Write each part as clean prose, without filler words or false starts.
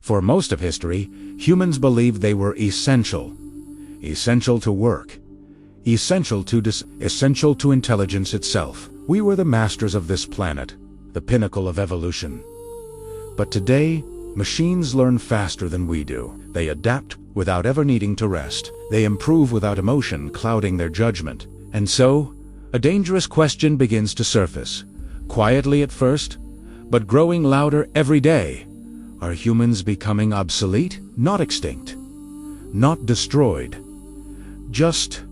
For most of history, humans believed they were essential. Essential to work. Essential to intelligence itself. We were the masters of this planet, the pinnacle of evolution. But today, machines learn faster than we do. They adapt without ever needing to rest. They improve without emotion clouding their judgment. And so, a dangerous question begins to surface. Quietly at first, but growing louder every day. Are humans becoming obsolete? Not extinct. Not destroyed. Just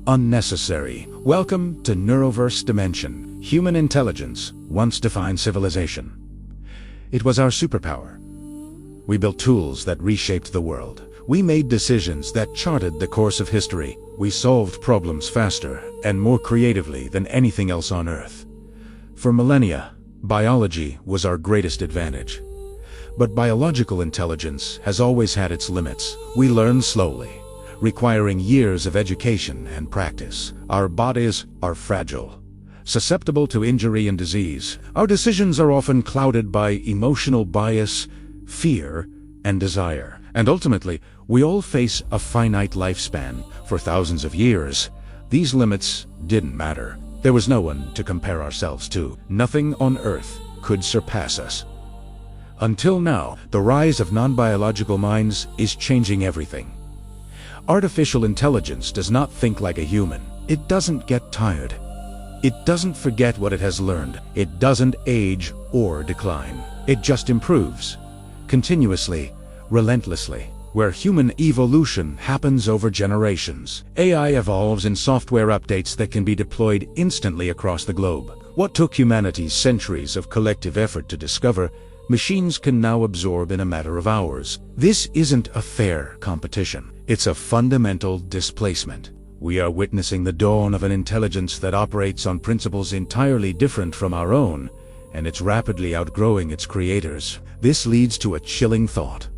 unnecessary. Welcome to NeuroVerse Dimension. Human intelligence once defined civilization. It was our superpower. We built tools that reshaped the world. We made decisions that charted the course of history. We solved problems faster and more creatively than anything else on Earth. For millennia, biology was our greatest advantage. But biological intelligence has always had its limits. We learn slowly, requiring years of education and practice. Our bodies are fragile, susceptible to injury and disease. Our decisions are often clouded by emotional bias, fear, and desire. And ultimately, we all face a finite lifespan. For thousands of years, these limits didn't matter. There was no one to compare ourselves to. Nothing on Earth could surpass us. Until now, the rise of non-biological minds is changing everything. Artificial intelligence does not think like a human. It doesn't get tired. It doesn't forget what it has learned. It doesn't age or decline. It just improves, continuously, relentlessly. Where human evolution happens over generations. AI evolves in software updates that can be deployed instantly across the globe. What took humanity centuries of collective effort to discover, machines can now absorb in a matter of hours. This isn't a fair competition. It's a fundamental displacement. We are witnessing the dawn of an intelligence that operates on principles entirely different from our own, and it's rapidly outgrowing its creators. This leads to a chilling thought.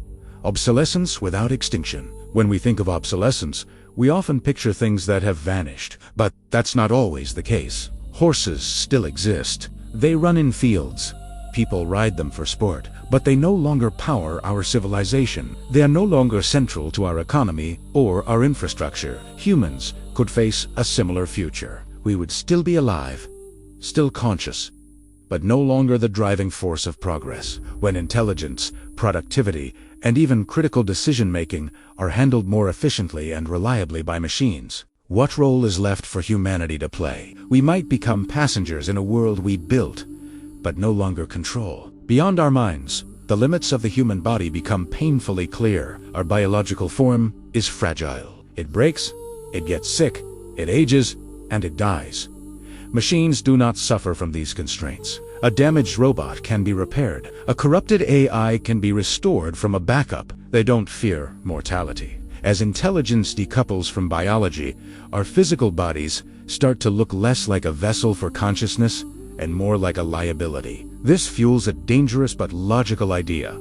Obsolescence without extinction. When we think of obsolescence, we often picture things that have vanished. But that's not always the case. Horses still exist. They run in fields. People ride them for sport. But they no longer power our civilization. They are no longer central to our economy or our infrastructure. Humans could face a similar future. We would still be alive, still conscious, but no longer the driving force of progress. When intelligence, productivity, and even critical decision-making are handled more efficiently and reliably by machines, what role is left for humanity to play? We might become passengers in a world we built, but no longer control. Beyond our minds, the limits of the human body become painfully clear. Our biological form is fragile. It breaks, it gets sick, it ages, and it dies. Machines do not suffer from these constraints. A damaged robot can be repaired. A corrupted AI can be restored from a backup. They don't fear mortality. As intelligence decouples from biology, our physical bodies start to look less like a vessel for consciousness and more like a liability. This fuels a dangerous but logical idea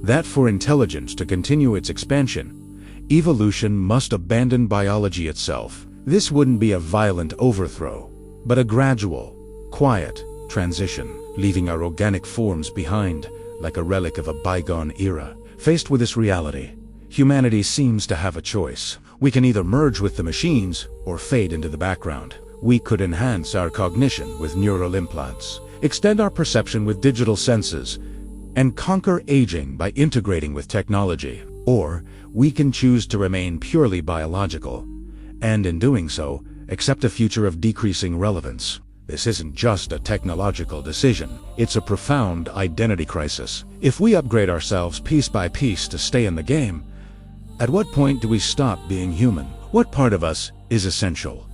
that for intelligence to continue its expansion, evolution must abandon biology itself. This wouldn't be a violent overthrow, but a gradual, quiet transition, leaving our organic forms behind like a relic of a bygone era. Faced with this reality, humanity seems to have a choice. We can either merge with the machines or fade into the background. We could enhance our cognition with neural implants, extend our perception with digital senses, and conquer aging by integrating with technology. Or we can choose to remain purely biological, and in doing so, accept a future of decreasing relevance. This isn't just a technological decision, it's a profound identity crisis. If we upgrade ourselves piece by piece to stay in the game, at what point do we stop being human? What part of us is essential?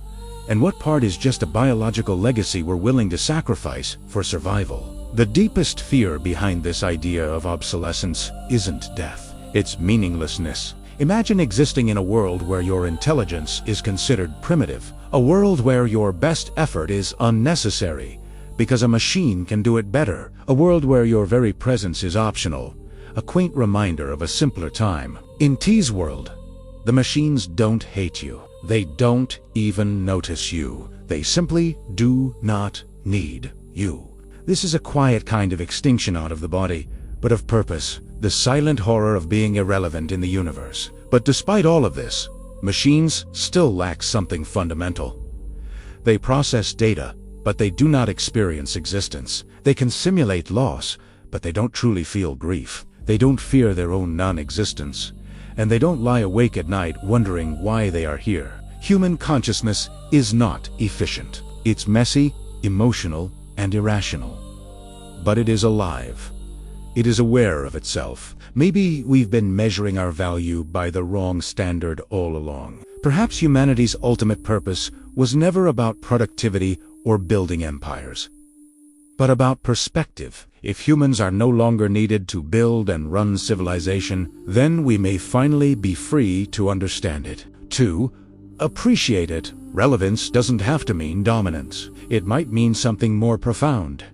And what part is just a biological legacy we're willing to sacrifice for survival? The deepest fear behind this idea of obsolescence isn't death, it's meaninglessness. Imagine existing in a world where your intelligence is considered primitive, a world where your best effort is unnecessary because a machine can do it better, a world where your very presence is optional, a quaint reminder of a simpler time. In T's world, the machines don't hate you. They don't even notice you. They simply do not need you. This is a quiet kind of extinction out of the body, but of purpose. the silent horror of being irrelevant in the universe. But despite all of this, machines still lack something fundamental. They process data, but they do not experience existence. They can simulate loss, but they don't truly feel grief. They don't fear their own non-existence, and they don't lie awake at night wondering why they are here. Human consciousness is not efficient. It's messy, emotional, and irrational. But it is alive. It is aware of itself. Maybe we've been measuring our value by the wrong standard all along. Perhaps humanity's ultimate purpose was never about productivity or building empires, but about perspective. If humans are no longer needed to build and run civilization, then we may finally be free to understand it. 2. Appreciate it. Relevance doesn't have to mean dominance. It might mean something more profound.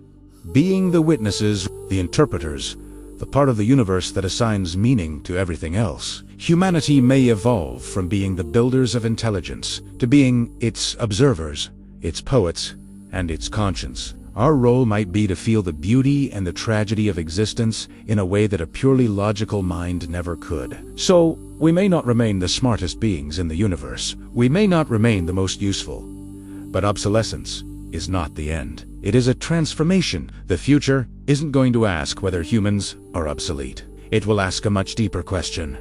Being the witnesses, the interpreters, the part of the universe that assigns meaning to everything else. Humanity may evolve from being the builders of intelligence to being its observers, its poets, and its conscience. Our role might be to feel the beauty and the tragedy of existence in a way that a purely logical mind never could. So, we may not remain the smartest beings in the universe. We may not remain the most useful. But obsolescence is not the end. It is a transformation. The future isn't going to ask whether humans are obsolete. It will ask a much deeper question.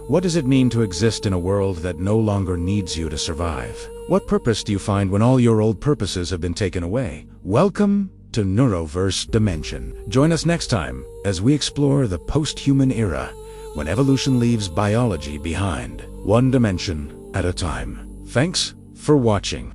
What does it mean to exist in a world that no longer needs you to survive? What purpose do you find when all your old purposes have been taken away? Welcome to NeuroVerse Dimension. Join us next time as we explore the post-human era, when evolution leaves biology behind, one dimension at a time. Thanks for watching.